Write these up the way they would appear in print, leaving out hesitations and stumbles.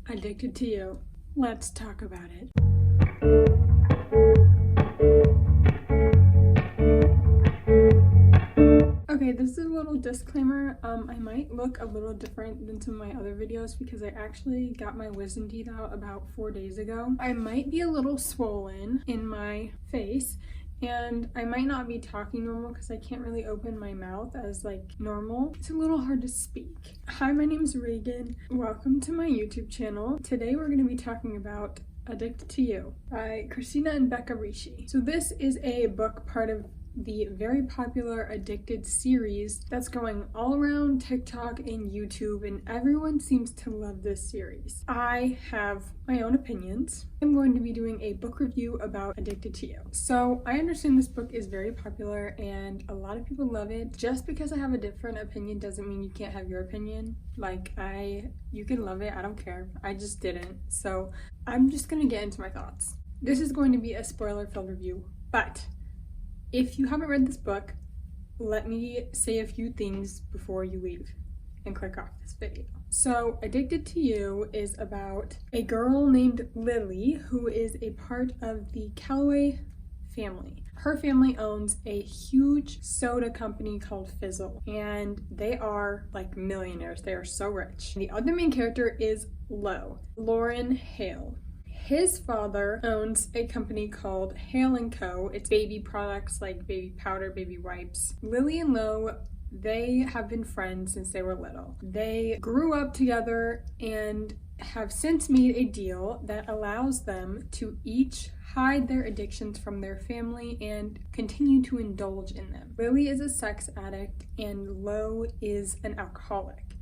Addicted to You. Let's talk about it. Okay, this is a little disclaimer. I might look a little different than some of my other videos because I actually got my wisdom teeth out about 4 days ago. I might be a little swollen in my face, and I might not be talking normal because I can't really open my mouth as like normal. It's a little hard to speak. Hi, my name's Reagan. Welcome to my YouTube channel. Today we're going to be talking about Addicted to You by Christina and Becca Rishi. So this is a book part of the very popular Addicted series that's going all around TikTok and YouTube, and everyone seems to love this series. I have my own opinions. I'm going to be doing a book review about Addicted to You. So I understand this book is very popular and a lot of people love it. Just because I have a different opinion doesn't mean you can't have your opinion. You can love it, I don't care. I just didn't. So I'm just gonna get into my thoughts. This is going to be a spoiler-filled review, but if you haven't read this book, let me say a few things before you leave and click off this video. So, Addicted to You is about a girl named Lily who is a part of the Calloway family. Her family owns a huge soda company called Fizzle, and they are like millionaires. They are so rich. The other main character is Lauren Hale. His father owns a company called Hale & Co. It's baby products like baby powder, baby wipes. Lily and Lo, they have been friends since they were little. They grew up together and have since made a deal that allows them to each hide their addictions from their family and continue to indulge in them. Lily is a sex addict and Lo is an alcoholic.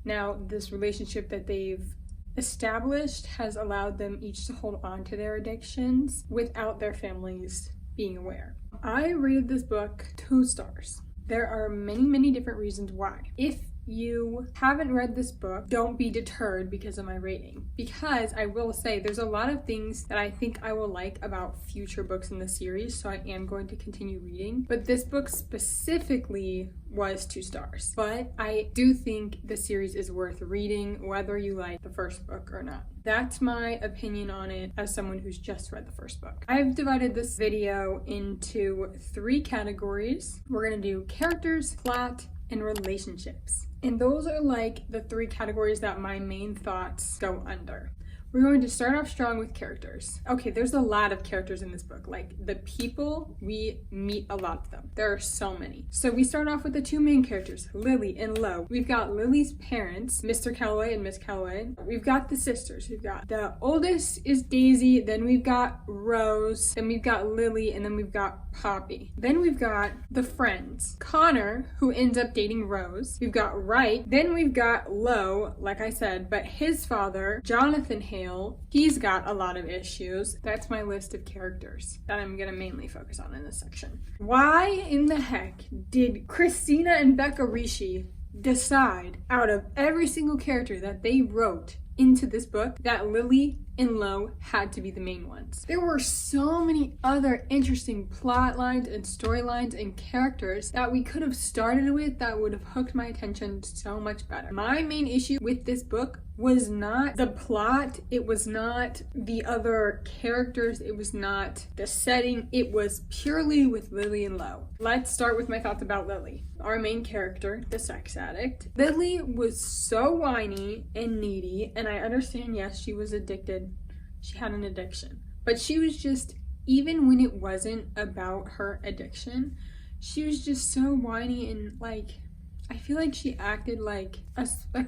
Now, this relationship that they've established has allowed them each to hold on to their addictions without their families being aware. I rated this book 2 stars. There are many different reasons why. If you haven't read this book, don't be deterred because of my rating. Because I will say there's a lot of things that I think I will like about future books in the series, so I am going to continue reading. But this book specifically was 2 stars. But I do think the series is worth reading, whether you like the first book or not. That's my opinion on it as someone who's just read the first book. I've divided this video into 3 categories. We're gonna do characters, plot, and relationships. And those are like the 3 categories that my main thoughts go under. We're going to start off strong with characters. Okay, there's a lot of characters in this book. Like, the people, we meet a lot of them. There are so many. So we start off with the 2 main characters, Lily and Lo. We've got Lily's parents, Mr. Calloway and Miss Calloway. We've got the sisters. We've got the oldest is Daisy, then we've got Rose, then we've got Lily, and then we've got Poppy. Then we've got the friends, Connor, who ends up dating Rose. We've got Wright. Then we've got Lo, like I said, but his father, Jonathan Hale, he's got a lot of issues. That's my list of characters that I'm gonna mainly focus on in this section. Why in the heck did Christina and Becca Rishi decide, out of every single character that they wrote into this book, that Lily and Lo had to be the main ones? There were so many other interesting plot lines and storylines and characters that we could have started with that would have hooked my attention so much better. My main issue with this book was not the plot, it was not the other characters, it was not the setting, it was purely with Lily and Lo. Let's start with my thoughts about Lily, our main character, the sex addict. Lily was so whiny and needy, and I understand, yes, she was addicted, she had an addiction, but she was just, even when it wasn't about her addiction, she was just so whiny and I feel like she acted like a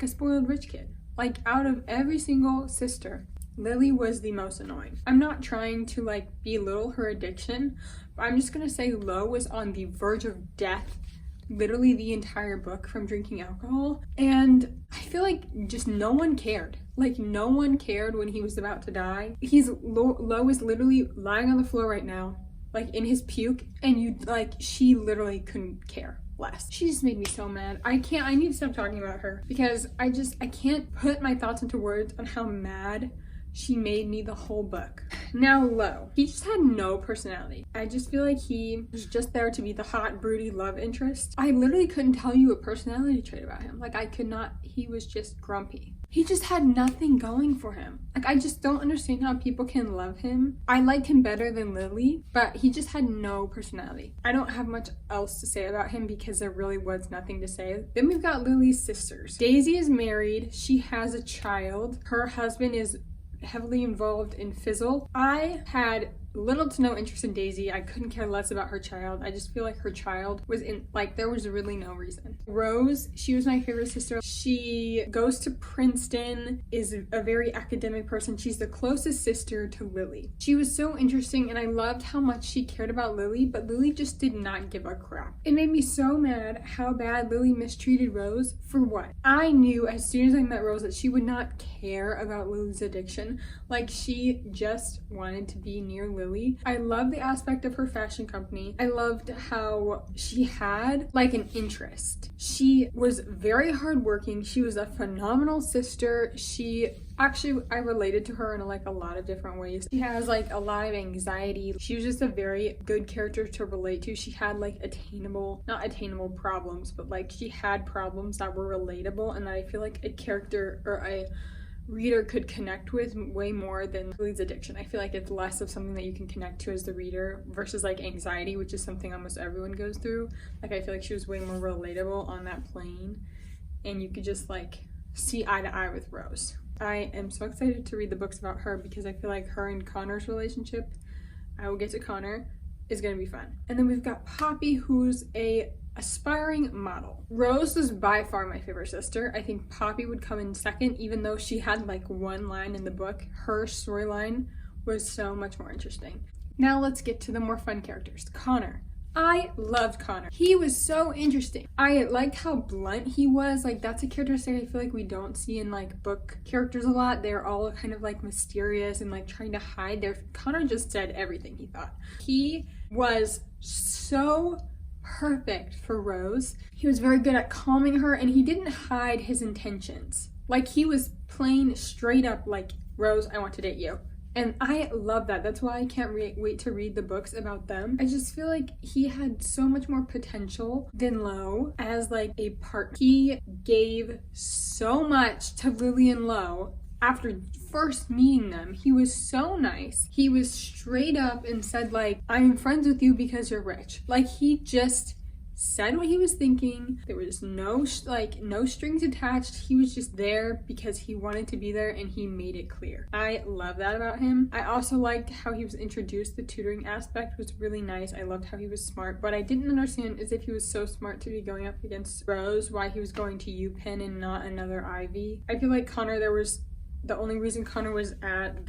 spoiled rich kid. Like, out of every single sister, Lily was the most annoying. I'm not trying to belittle her addiction, but I'm just gonna say Lo was on the verge of death literally the entire book from drinking alcohol, and I feel like just no one cared. Like, no one cared when he was about to die. Lo is literally lying on the floor right now, like in his puke, and she literally couldn't care less. She just made me so mad. I need to stop talking about her because I can't put my thoughts into words on how mad she made me the whole book. Now Lo, he just had no personality. I just feel like he was just there to be the hot, broody love interest. I literally couldn't tell you a personality trait about him. Like, I could not, he was just grumpy. He just had nothing going for him. Like, I just don't understand how people can love him. I liked him better than Lily, but he just had no personality. I don't have much else to say about him because there really was nothing to say. Then we've got Lily's sisters. Daisy is married. She has a child. Her husband is heavily involved in Fizzle. I had little to no interest in Daisy. I couldn't care less about her child. I just feel like her child was in, like, there was really no reason. Rose, she was my favorite sister. She goes to Princeton, is a very academic person. She's the closest sister to Lily. She was so interesting and I loved how much she cared about Lily, but Lily just did not give a crap. It made me so mad how bad Lily mistreated Rose. For what? I knew as soon as I met Rose that she would not care about Lily's addiction. Like, she just wanted to be near Lily. I loved the aspect of her fashion company. I loved how she had like an interest. She was very hardworking. She was a phenomenal sister. I related to her in like a lot of different ways. She has like a lot of anxiety. She was just a very good character to relate to. She had like not attainable problems, but like she had problems that were relatable and that I feel like a character or a reader could connect with way more than Lily's addiction. I feel like it's less of something that you can connect to as the reader versus like anxiety, which is something almost everyone goes through. Like, I feel like she was way more relatable on that plane and you could just like see eye to eye with Rose. I am so excited to read the books about her because I feel like her and Connor's relationship, I will get to Connor, is gonna be fun. And then we've got Poppy, who's a aspiring model. Rose was by far my favorite sister. I think Poppy would come in second, even though she had like one line in the book. Her storyline was so much more interesting. Now let's get to the more fun characters. Connor. I loved Connor. He was so interesting. I liked how blunt he was. Like, that's a characteristic I feel like we don't see in like book characters a lot. They're all kind of like mysterious and like trying to hide their. Connor just said everything he thought. He was so perfect for Rose. He was very good at calming her and he didn't hide his intentions. Like, he was plain straight up like, Rose, I want to date you. And I love that. That's why I can't wait to read the books about them. I just feel like he had so much more potential than Lo as like a partner. He gave so much to Lily and Lo. After first meeting them, he was so nice. He was straight up and said like, I'm friends with you because you're rich. Like, he just said what he was thinking. There was no strings attached. He was just there because he wanted to be there and he made it clear. I love that about him. I also liked how he was introduced. The tutoring aspect was really nice. I loved how he was smart. What I didn't understand is if he was so smart to be going up against Rose, why he was going to UPenn and not another Ivy. I feel like the only reason Connor was at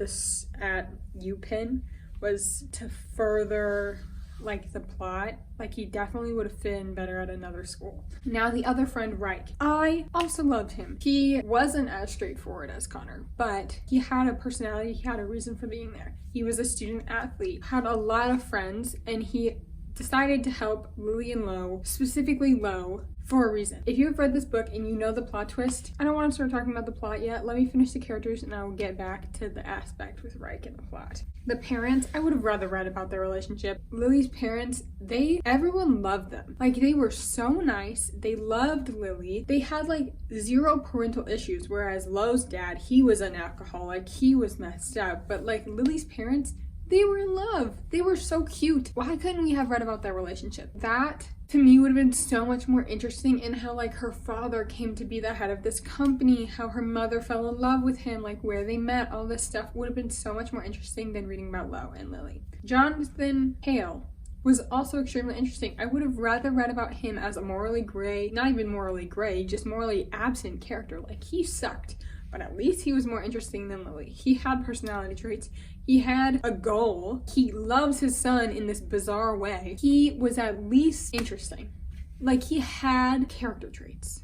UPenn was to further like the plot. Like, he definitely would have fit in better at another school. Now the other friend, Reich. I also loved him. He wasn't as straightforward as Connor, but he had a personality. He had a reason for being there. He was a student athlete, had a lot of friends, and he decided to help Lily and Lo, specifically Lo, for a reason. If you have read this book and you know the plot twist, I don't want to start talking about the plot yet. Let me finish the characters and I will get back to the aspect with Reich and the plot. The parents, I would have rather read about their relationship. Lily's parents, everyone loved them. Like, they were so nice. They loved Lily. They had like zero parental issues, whereas Lo's dad, he was an alcoholic. He was messed up. But like Lily's parents, they were in love. They were so cute. Why couldn't we have read about their relationship? That, to me, would have been so much more interesting in how, like, her father came to be the head of this company, how her mother fell in love with him, like, where they met, all this stuff would have been so much more interesting than reading about Lo and Lily. Jonathan Hale was also extremely interesting. I would have rather read about him as a morally gray, not even morally gray, just morally absent character. Like, he sucked, but at least he was more interesting than Lily. He had personality traits. He had a goal. He loves his son in this bizarre way. He was at least interesting. Like, he had character traits.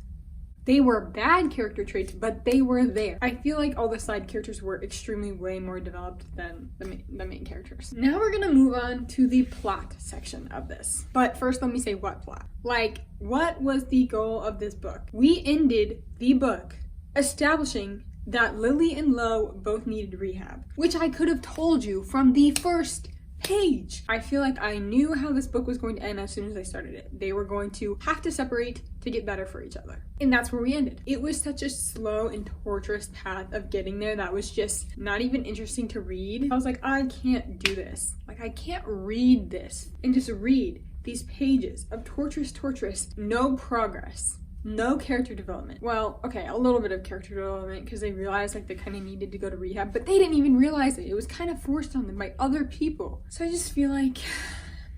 They were bad character traits, but they were there. I feel like all the side characters were extremely way more developed than the main characters. Now we're gonna move on to the plot section of this. But first, let me say what plot. Like, what was the goal of this book? We ended the book establishing that Lily and Lo both needed rehab, which I could have told you from the first page. I feel like I knew how this book was going to end as soon as I started it. They were going to have to separate to get better for each other. And that's where we ended. It was such a slow and torturous path of getting there that was just not even interesting to read. I was like, I can't do this. Like, I can't read this and just read these pages of torturous, no progress. No character development. Well, okay, a little bit of character development because they realized like they kind of needed to go to rehab, but they didn't even realize it. It was kind of forced on them by other people. So I just feel like,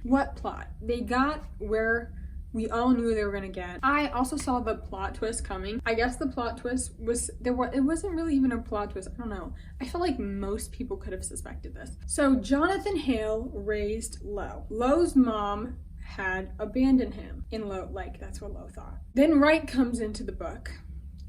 what plot? They got where we all knew they were gonna get. I also saw the plot twist coming. I guess the plot twist was, it wasn't really even a plot twist. I don't know. I feel like most people could have suspected this. So Jonathan Hale raised Lo. Lo's mom had abandoned him, and Lo, like, that's what Lo thought. Then Reich comes into the book,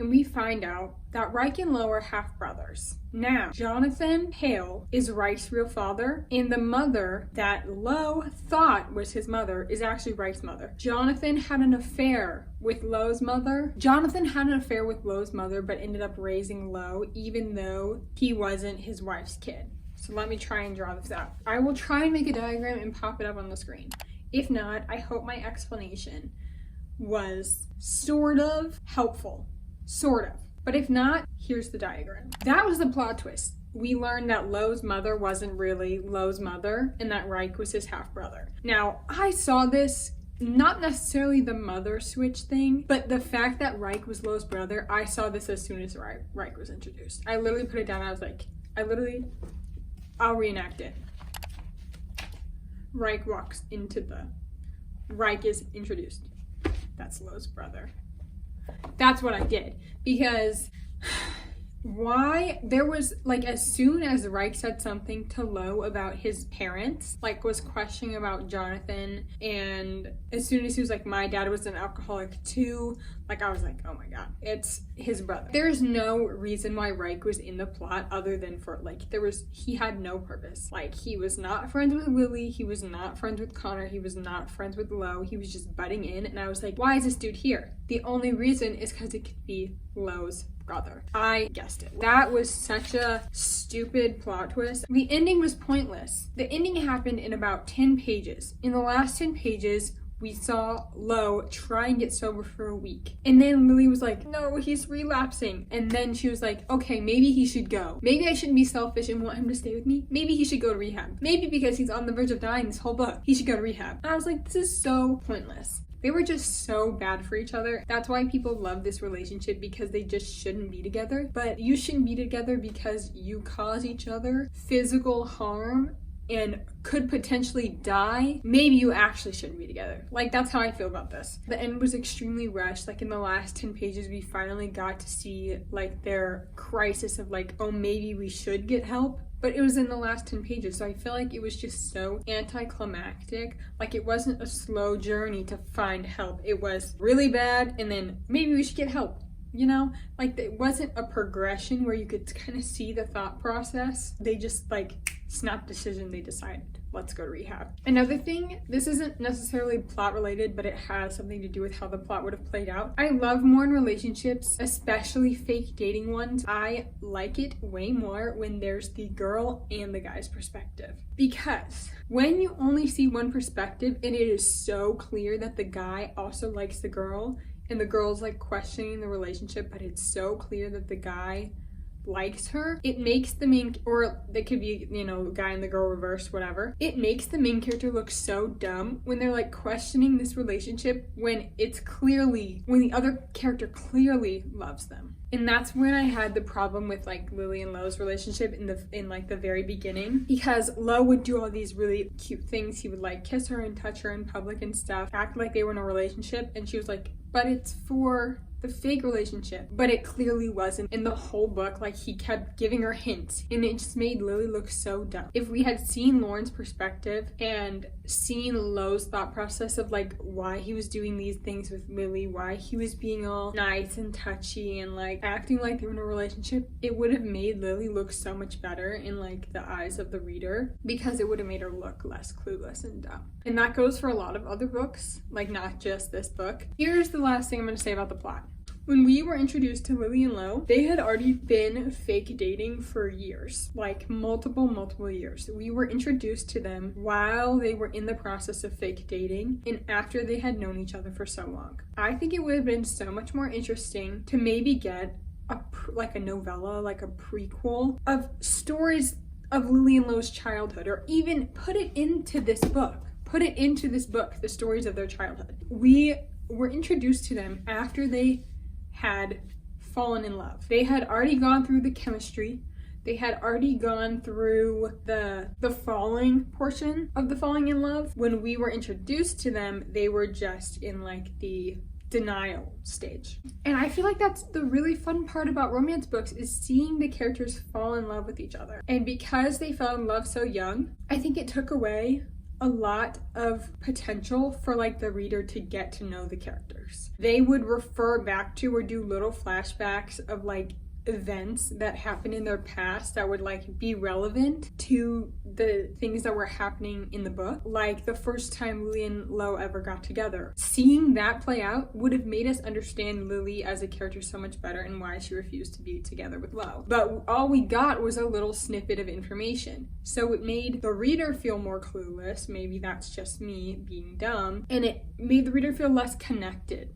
and we find out that Reich and Lo are half brothers. Now, Jonathan Hale is Reich's real father, and the mother that Lo thought was his mother is actually Reich's mother. Jonathan had an affair with Lo's mother. But ended up raising Lo, even though he wasn't his wife's kid. So let me try and draw this out. I will try and make a diagram and pop it up on the screen. If not, I hope my explanation was sort of helpful. Sort of. But if not, here's the diagram. That was the plot twist. We learned that Lo's mother wasn't really Lo's mother and that Reich was his half-brother. Now, I saw this, not necessarily the mother switch thing, but the fact that Reich was Lo's brother, I saw this as soon as Reich was introduced. I literally put it down. I was like, I'll reenact it. Reich is introduced. That's Lo's brother. That's what I did. Because why there was like, as soon as Reich said something to Lo about his parents, like was questioning about Jonathan, and as soon as he was like, my dad was an alcoholic too, like I was like, oh my god, it's his brother. There's no reason why Reich was in the plot other than for like, he had no purpose. Like, he was not friends with Lily, he was not friends with Connor, he was not friends with Lo, he was just butting in, and I was like, why is this dude here? The only reason is because it could be Lo's brother. I guessed it. That was such a stupid plot twist. The ending was pointless. The ending happened in about 10 pages. In the last 10 pages, we saw Lo try and get sober for a week. And then Lily was like, no, he's relapsing. And then she was like, okay, maybe he should go. Maybe I shouldn't be selfish and want him to stay with me. Maybe he should go to rehab. Maybe because he's on the verge of dying this whole book, he should go to rehab. And I was like, this is so pointless. They were just so bad for each other. That's why people love this relationship, because they just shouldn't be together. But you shouldn't be together because you cause each other physical harm and could potentially die. Maybe you actually shouldn't be together. Like, that's how I feel about this. The end was extremely rushed. Like, in the last 10 pages, we finally got to see like their crisis of like, oh, maybe we should get help. But it was in the last 10 pages, so I feel like it was just so anticlimactic. Like, it wasn't a slow journey to find help. It was really bad, and then maybe we should get help, you know? Like, it wasn't a progression where you could kind of see the thought process. They just, like, snap decision, they decided, let's go to rehab. Another thing, this isn't necessarily plot related, but it has something to do with how the plot would have played out. I love more in relationships, especially fake dating ones. I like it way more when there's the girl and the guy's perspective. Because when you only see one perspective and it is so clear that the guy also likes the girl and the girl's like questioning the relationship, but it's so clear that the guy likes her, it makes the main, or they could be, you know, guy and the girl reversed, whatever. It makes the main character look so dumb when they're like questioning this relationship when it's clearly, when the other character clearly loves them. And that's when I had the problem with like Lily and Lo's relationship in like the very beginning, because Lo would do all these really cute things. He would like kiss her and touch her in public and stuff, act like they were in a relationship, and she was like, but it's for the fake relationship. But it clearly wasn't. In the whole book, like, he kept giving her hints, and it just made Lily look so dumb. If we had seen Lauren's perspective and seen Lo's thought process of like why he was doing these things with Lily, why he was being all nice and touchy and like acting like they were in a relationship, it would have made Lily look so much better in like the eyes of the reader, because it would have made her look less clueless and dumb. And that goes for a lot of other books, like not just this book. Here's the last thing I'm going to say about the plot. When we were introduced to Lily and Lo, they had already been fake dating for years, like multiple years. We were introduced to them while they were in the process of fake dating and after they had known each other for so long. I think it would have been so much more interesting to maybe get a novella, like a prequel of stories of Lily and Lo's childhood, or even put it into this book. The stories of their childhood. We were introduced to them after they had fallen in love. They had already gone through the chemistry. They had already gone through the falling portion of the falling in love. When we were introduced to them, they were just in like the denial stage. And I feel like that's the really fun part about romance books, is seeing the characters fall in love with each other. And because they fell in love so young, I think it took away a lot of potential for like the reader to get to know the characters. They would refer back to or do little flashbacks of like events that happened in their past that would like be relevant to the things that were happening in the book. Like the first time Lily and Lo ever got together. Seeing that play out would have made us understand Lily as a character so much better and why she refused to be together with Lo. But all we got was a little snippet of information. So it made the reader feel more clueless. Maybe that's just me being dumb. And it made the reader feel less connected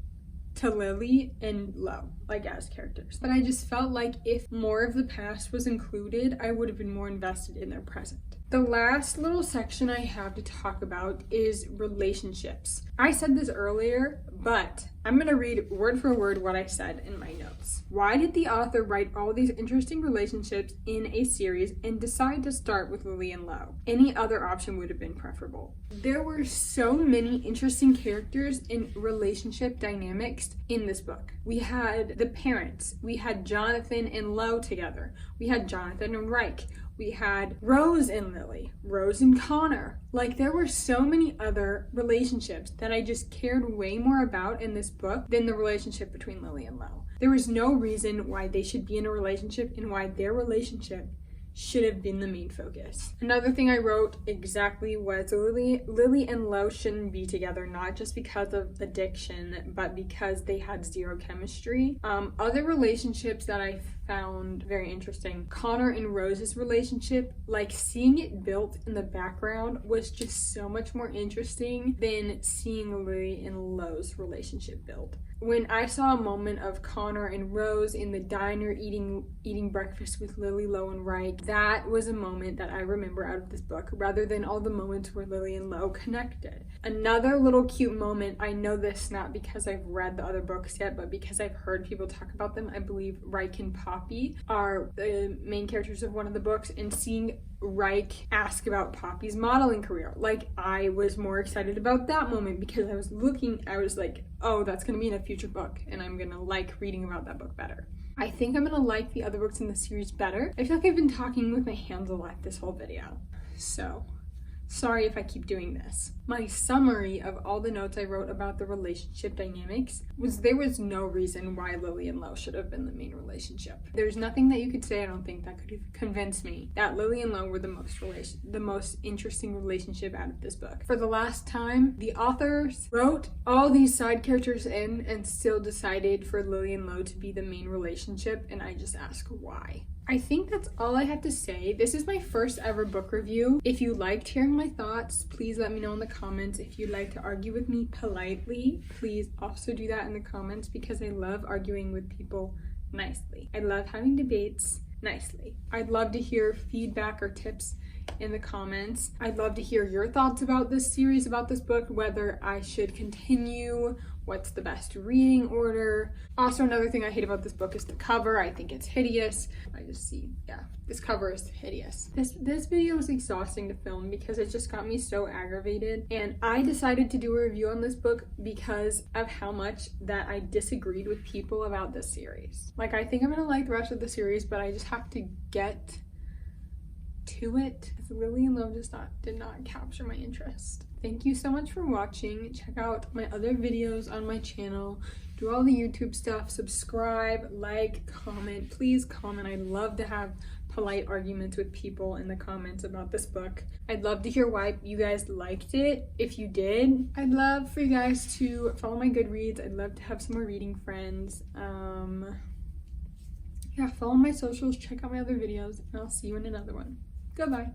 to Lily and Lo, like as characters. But I just felt like if more of the past was included, I would have been more invested in their present. The last little section I have to talk about is relationships. I said this earlier, but I'm gonna read word for word what I said in my notes. Why did the author write all these interesting relationships in a series and decide to start with Lily and Lo? Any other option would have been preferable. There were so many interesting characters and relationship dynamics in this book. We had the parents, we had Jonathan and Lo together, we had Jonathan and Reich, we had Rose and Lily, Rose and Connor. Like there were so many other relationships that I just cared way more about in this book than the relationship between Lily and Lo. There was no reason why they should be in a relationship and why their relationship should have been the main focus. Another thing I wrote exactly was Lily and Lo shouldn't be together, not just because of addiction, but because they had zero chemistry. Other relationships that I found very interesting, Connor and Rose's relationship, like seeing it built in the background was just so much more interesting than seeing Lily and Lo's relationship build. When I saw a moment of Connor and Rose in the diner eating breakfast with Lily, Lo, and Reich, that was a moment that I remember out of this book, rather than all the moments where Lily and Lo connected. Another little cute moment, I know this not because I've read the other books yet, but because I've heard people talk about them. I believe Reich and Poppy are the main characters of one of the books, and seeing Reich ask about Poppy's modeling career, like I was more excited about that moment because I was like, oh, that's gonna be in a future book and I'm gonna like reading about that book better. I think I'm gonna like the other books in the series better. I feel like I've been talking with my hands a lot this whole video, so sorry if I keep doing this. My summary of all the notes I wrote about the relationship dynamics was there was no reason why Lily and Lo should have been the main relationship. There's nothing that you could say, I don't think, that could convince me that Lily and Lo were the most interesting relationship out of this book. For the last time, the authors wrote all these side characters in and still decided for Lily and Lo to be the main relationship, and I just ask why. I think that's all I have to say. This is my first ever book review. If you liked hearing my thoughts, please let me know in the comments. If you'd like to argue with me politely, please also do that in the comments, because I love arguing with people nicely. I love having debates nicely. I'd love to hear feedback or tips in the comments. I'd love to hear your thoughts about this series, about this book, whether I should continue, what's the best reading order. Also, another thing I hate about this book is the cover. I think it's hideous. This cover is hideous. This video was exhausting to film because it just got me so aggravated, and I decided to do a review on this book because of how much that I disagreed with people about this series. Like, I think I'm gonna like the rest of the series, but I just have to get to it. Lily and Lo did not capture my interest. Thank you so much for watching. Check out my other videos on my channel. Do all the YouTube stuff. Subscribe, like, comment. Please comment. I'd love to have polite arguments with people in the comments about this book. I'd love to hear why you guys liked it. If you did, I'd love for you guys to follow my Goodreads. I'd love to have some more reading friends. Yeah, follow my socials, check out my other videos, and I'll see you in another one. Goodbye.